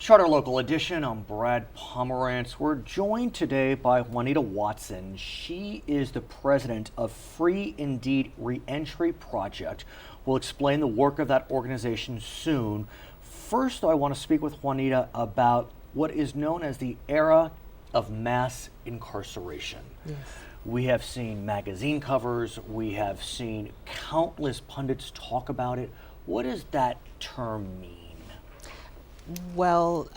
Charter Local Edition. I'm Brad Pomerance. We're joined today by Juanita Watson. She is the president of Free Indeed Reentry Project. We'll explain the work of that organization soon. First, though, I want to speak with Juanita about what is known as the era of mass incarceration. Yes. We have seen magazine covers. We have seen countless pundits talk about it. What does that term mean? Well,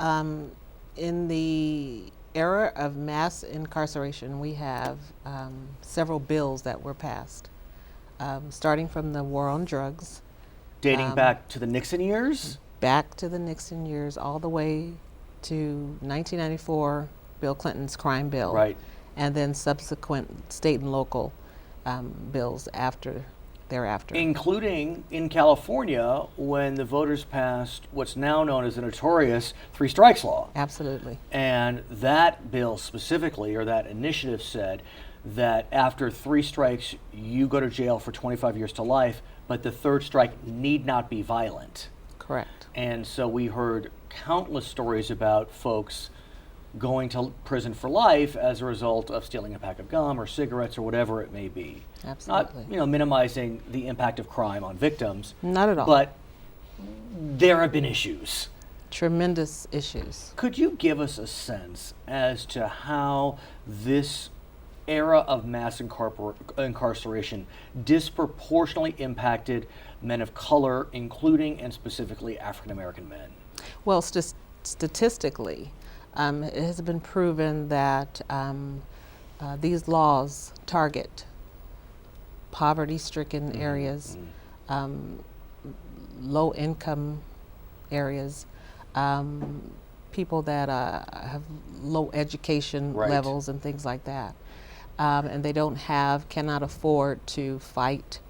in the era of mass incarceration, we have several bills that were passed, starting from the war on drugs. Dating back to the Nixon years? Back to the Nixon years, all the way to 1994, Bill Clinton's crime bill. Right. And then subsequent state and local bills thereafter. Including in California when the voters passed what's now known as the notorious three strikes law. Absolutely. And that bill specifically, or that initiative, said that after 3 strikes, you go to jail for 25 years to life, but the third strike need not be violent. Correct. And so we heard countless stories about folks going to prison for life as a result of stealing a pack of gum or cigarettes or whatever it may be. Absolutely. Not, minimizing the impact of crime on victims. Not at all. But there have been issues. Tremendous issues. Could you give us a sense as to how this era of mass incarceration disproportionately impacted men of color, including and specifically African American men? Well, statistically, it has been proven that these laws target poverty-stricken areas, low-income areas, people that have low education levels and things like that. And they cannot afford to fight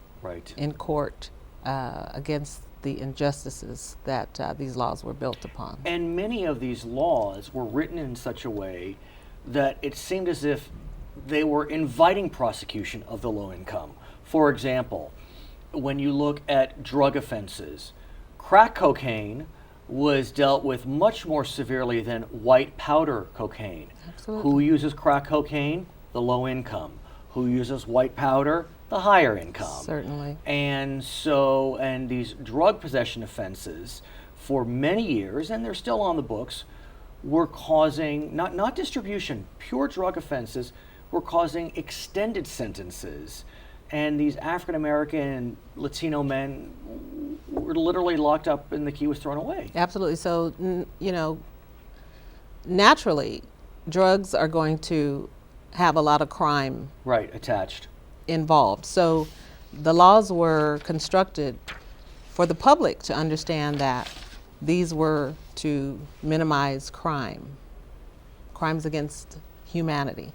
in court against the injustices that these laws were built upon. And many of these laws were written in such a way that it seemed as if they were inviting prosecution of the low income. For example, when you look at drug offenses, crack cocaine was dealt with much more severely than white powder cocaine. Absolutely. Who uses crack cocaine? The low income. Who uses white powder? The higher income. Certainly. And these drug possession offenses for many years, and they're still on the books, were causing, not distribution, pure drug offenses were causing extended sentences. And these African American and Latino men were literally locked up and the key was thrown away. Absolutely. So, naturally, drugs are going to have a lot of crime attached. Involved. So the laws were constructed for the public to understand that these were to minimize crimes against humanity.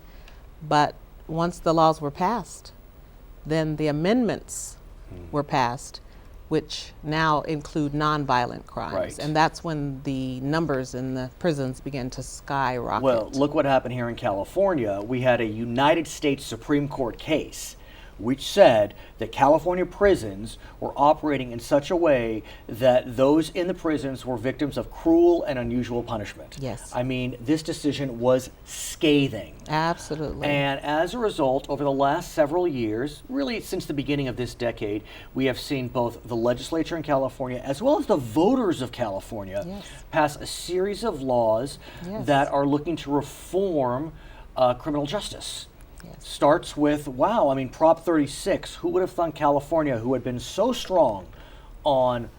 But once the laws were passed, then the amendments were passed, which now include nonviolent crimes. Right. And that's when the numbers in the prisons began to skyrocket. Well, look what happened here in California. We had a United States Supreme Court case which said that California prisons were operating in such a way that those in the prisons were victims of cruel and unusual punishment. Yes. I mean, this decision was scathing. Absolutely. And as a result, over the last several years, really since the beginning of this decade, we have seen both the legislature in California as well as the voters of California pass a series of laws that are looking to reform criminal justice. Starts with, Prop 36. Who would have thought California, who had been so strong on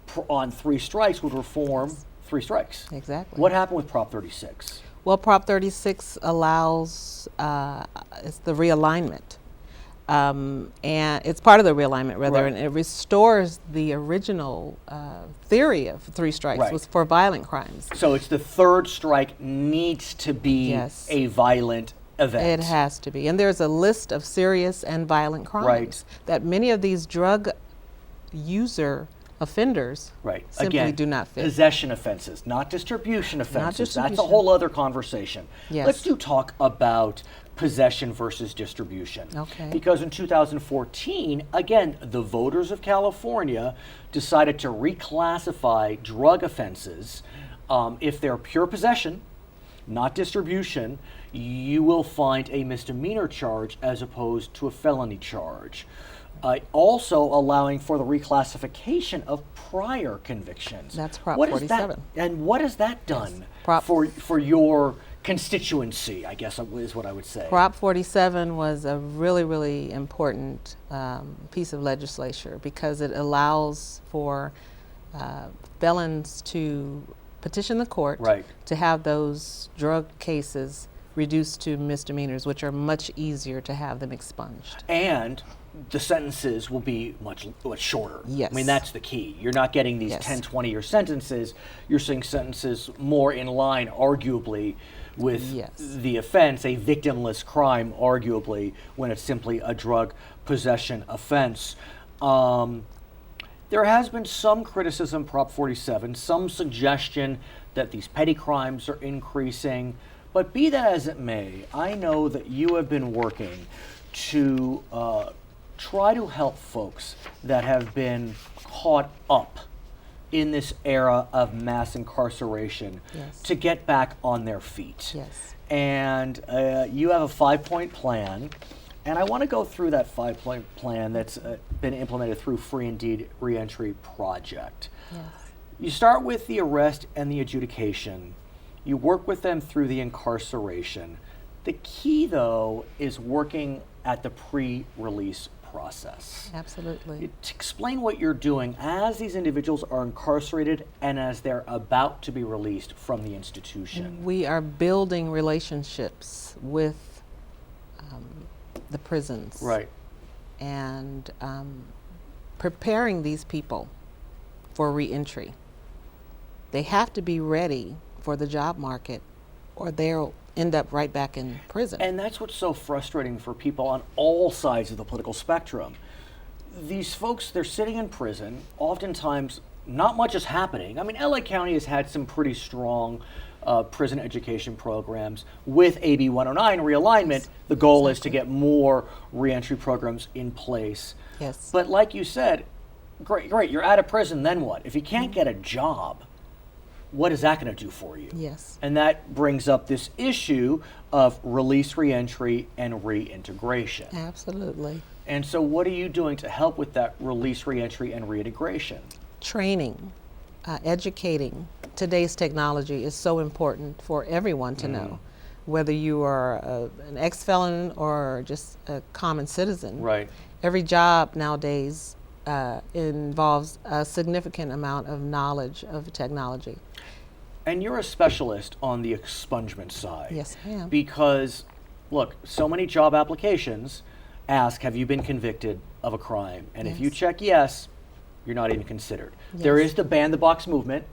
3 strikes, would reform 3 strikes? Exactly. What happened with Prop 36? Well, Prop 36 allows, it's the realignment. And it's part of the realignment, rather, and it restores the original theory of 3 strikes was for violent crimes. So it's the third strike needs to be a violent event. It has to be. And there's a list of serious and violent crimes that many of these drug user offenders simply do not fit. Possession offenses, not distribution offenses. That's a whole other conversation. Yes. Let's talk about possession versus distribution. Okay. Because in 2014, again, the voters of California decided to reclassify drug offenses If they're pure possession, not distribution, you will find a misdemeanor charge as opposed to a felony charge. Also allowing for the reclassification of prior convictions. That's Prop What is 47. that, and what has that done Prop- for your constituency, I guess is what I would say. Prop 47 was a really, really important piece of legislation because it allows for felons to petition the court Right. to have those drug cases reduced to misdemeanors, which are much easier to have them expunged. And the sentences will be much shorter. Yes. I mean, that's the key. You're not getting these Yes. 10, 20-year sentences. You're seeing sentences more in line, arguably, with Yes. the offense, a victimless crime, arguably, when it's simply a drug possession offense. There has been some criticism, Prop 47, some suggestion that these petty crimes are increasing. But be that as it may, I know that you have been working to try to help folks that have been caught up in this era of mass incarceration Yes. to get back on their feet. Yes. And you have a 5-point plan. And I want to go through that 5-point plan that's been implemented through Free Indeed Reentry Project. Yes. You start with the arrest and the adjudication. You work with them through the incarceration. The key, though, is working at the pre-release process. Absolutely. Explain what you're doing as these individuals are incarcerated and as they're about to be released from the institution. We are building relationships with the prisons. Right. And preparing these people for reentry. They have to be ready for the job market or they'll end up right back in prison. And that's what's so frustrating for people on all sides of the political spectrum. These folks, they're sitting in prison. Oftentimes, not much is happening. I mean, LA County has had some pretty strong prison education programs. With AB 109 realignment, the goal is to get more reentry programs in place. Yes. But like you said, great, you're out of prison, then what? If you can't get a job, what is that going to do for you? Yes. And that brings up this issue of release, reentry, and reintegration. Absolutely. And so what are you doing to help with that release, reentry, and reintegration? Training, educating. Today's technology is so important for everyone to know, whether you are an ex-felon or just a common citizen. Right. Every job nowadays involves a significant amount of knowledge of technology. And you're a specialist on the expungement side. Yes, I am. Because, look, so many job applications ask, have you been convicted of a crime? And if you Yes. check yes, you're not even considered. There Yes. is the ban the box movement.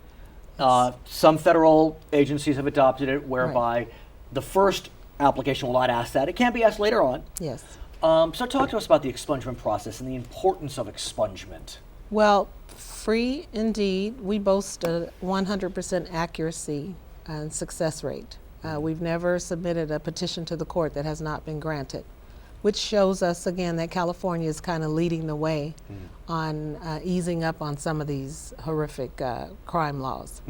Some federal agencies have adopted it whereby the first application will not ask that. It can be asked later on. Yes. So talk to us about the expungement process and the importance of expungement. Well, Free Indeed, we boast a 100% accuracy and success rate. We've never submitted a petition to the court that has not been granted, which shows us again that California is kind of leading the way on easing up on some of these horrific crime laws.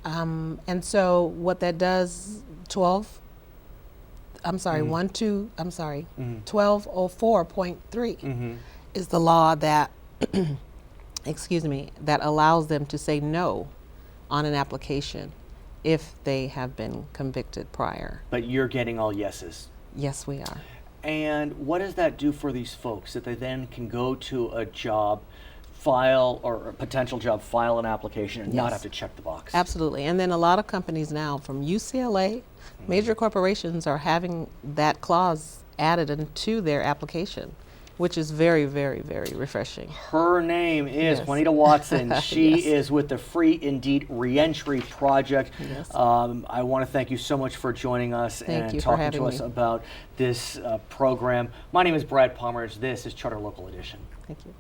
And so what that does, 1204.3 is the law that, excuse me, that allows them to say no on an application if they have been convicted prior. But you're getting all yeses. Yes, we are. And what does that do for these folks that they then can go to a job, file, or a potential job, file an application and not Yes. have to check the box? Absolutely. And then a lot of companies now, from UCLA, major corporations are having that clause added into their application, which is very, very, very refreshing. Her name is Yes. Juanita Watson. She Yes. is with the Free Indeed Reentry Project. Yes. I want to thank you so much for joining us Thank and you for talking having to us me. about this program. My name is Brad Pomerance. This is Charter Local Edition. Thank you.